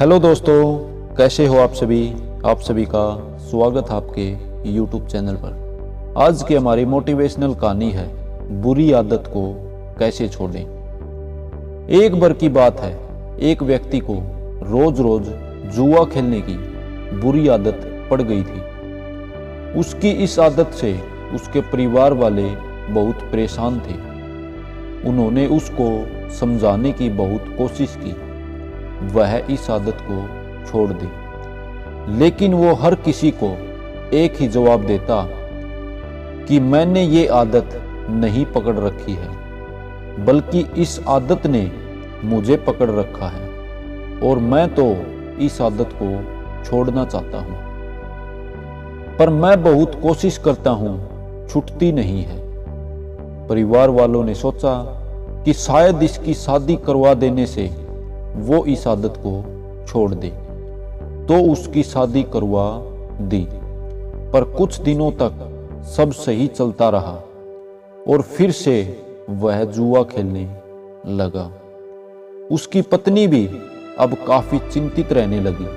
Hello दोस्तों, कैसे हो आप सभी। आप सभी का स्वागत है आपके YouTube चैनल पर। आज की हमारी मोटिवेशनल कहानी है बुरी आदत को कैसे छोड़ें। एक बार की बात है, एक व्यक्ति को रोज रोज जुआ खेलने की बुरी आदत पड़ गई थी। उसकी इस आदत से उसके परिवार वाले बहुत परेशान थे। उन्होंने उसको समझाने की बहुत कोशिश की वह इस आदत को छोड़ दे, लेकिन वो हर किसी को एक ही जवाब देता कि मैंने ये आदत नहीं पकड़ रखी है, बल्कि इस आदत ने मुझे पकड़ रखा है और मैं तो इस आदत को छोड़ना चाहता हूँ, पर मैं बहुत कोशिश करता हूँ, छूटती नहीं है। परिवार वालों ने सोचा कि शायद इसकी शादी करवा देने से वो इस आदत को छोड़ दे, तो उसकी शादी करवा दी। पर कुछ दिनों तक सब सही चलता रहा और फिर से वह जुआ खेलने लगा। उसकी पत्नी भी अब काफी चिंतित रहने लगी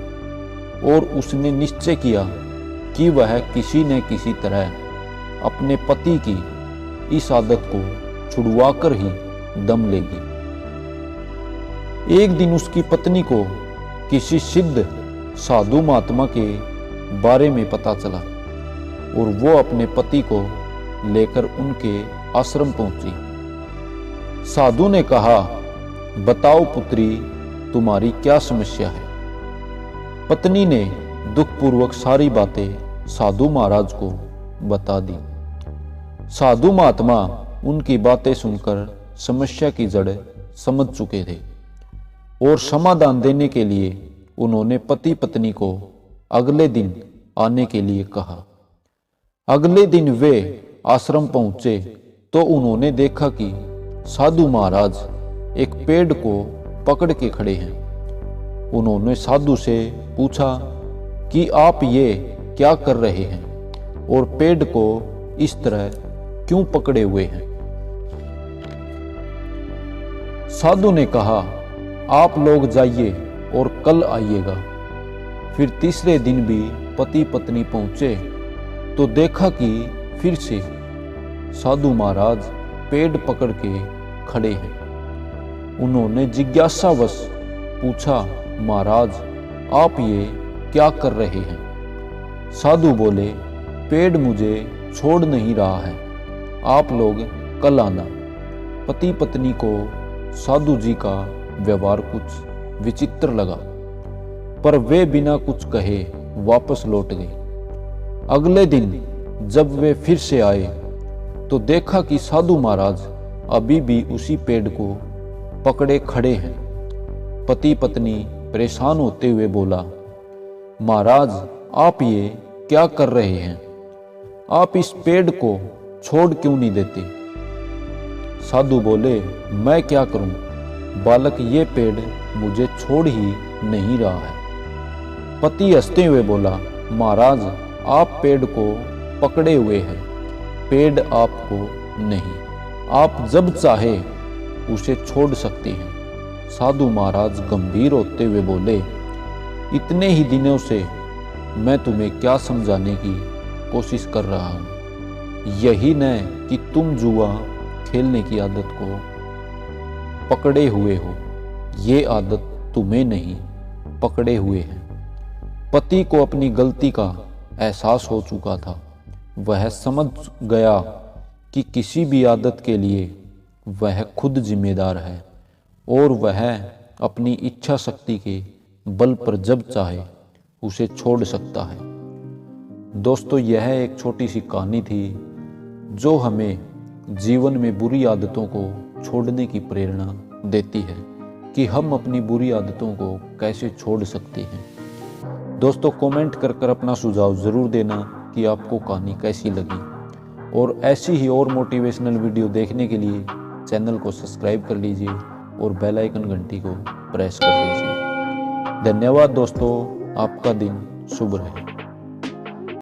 और उसने निश्चय किया कि वह किसी न किसी तरह अपने पति की इस आदत को छुड़वाकर ही दम लेगी। एक दिन उसकी पत्नी को किसी सिद्ध साधु महात्मा के बारे में पता चला और वो अपने पति को लेकर उनके आश्रम पहुंची। साधु ने कहा, बताओ पुत्री, तुम्हारी क्या समस्या है। पत्नी ने दुखपूर्वक सारी बातें साधु महाराज को बता दी। साधु महात्मा उनकी बातें सुनकर समस्या की जड़ समझ चुके थे और समाधान देने के लिए उन्होंने पति पत्नी को अगले दिन आने के लिए कहा। अगले दिन वे आश्रम पहुंचे तो उन्होंने देखा कि साधु महाराज एक पेड़ को पकड़ के खड़े हैं। उन्होंने साधु से पूछा कि आप ये क्या कर रहे हैं और पेड़ को इस तरह क्यों पकड़े हुए हैं। साधु ने कहा, आप लोग जाइए और कल आइएगा। फिर तीसरे दिन भी पति पत्नी पहुंचे तो देखा कि फिर से साधु महाराज पेड़ पकड़ के खड़े हैं। उन्होंने जिज्ञासावश पूछा, महाराज आप ये क्या कर रहे हैं। साधु बोले, पेड़ मुझे छोड़ नहीं रहा है, आप लोग कल आना। पति पत्नी को साधु जी का व्यवहार कुछ विचित्र लगा, पर वे बिना कुछ कहे वापस लौट गए। अगले दिन जब वे फिर से आए तो देखा कि साधु महाराज अभी भी उसी पेड़ को पकड़े खड़े हैं। पति पत्नी परेशान होते हुए बोला, महाराज आप ये क्या कर रहे हैं, आप इस पेड़ को छोड़ क्यों नहीं देते। साधु बोले, मैं क्या करूं, बालक ये पेड़ मुझे छोड़ ही नहीं रहा है। पति हंसते हुए बोला, महाराज आप पेड़ को पकड़े हुए हैं, पेड़ आपको नहीं, आप जब चाहे उसे छोड़ सकते हैं। साधु महाराज गंभीर होते हुए बोले, इतने ही दिनों से मैं तुम्हें क्या समझाने की कोशिश कर रहा हूँ, यही न कि तुम जुआ खेलने की आदत को पकड़े हुए हो, ये आदत तुम्हें नहीं पकड़े हुए हैं। पति को अपनी गलती का एहसास हो चुका था। वह समझ गया कि किसी भी आदत के लिए वह खुद जिम्मेदार है और वह अपनी इच्छा शक्ति के बल पर जब चाहे उसे छोड़ सकता है। दोस्तों, यह एक छोटी सी कहानी थी जो हमें जीवन में बुरी आदतों को छोड़ने की प्रेरणा देती है कि हम अपनी बुरी आदतों को कैसे छोड़ सकते हैं। दोस्तों, कमेंट कर अपना सुझाव ज़रूर देना कि आपको कहानी कैसी लगी, और ऐसी ही और मोटिवेशनल वीडियो देखने के लिए चैनल को सब्सक्राइब कर लीजिए और बेल आइकन घंटी को प्रेस कर लीजिए। धन्यवाद दोस्तों, आपका दिन शुभ रहे।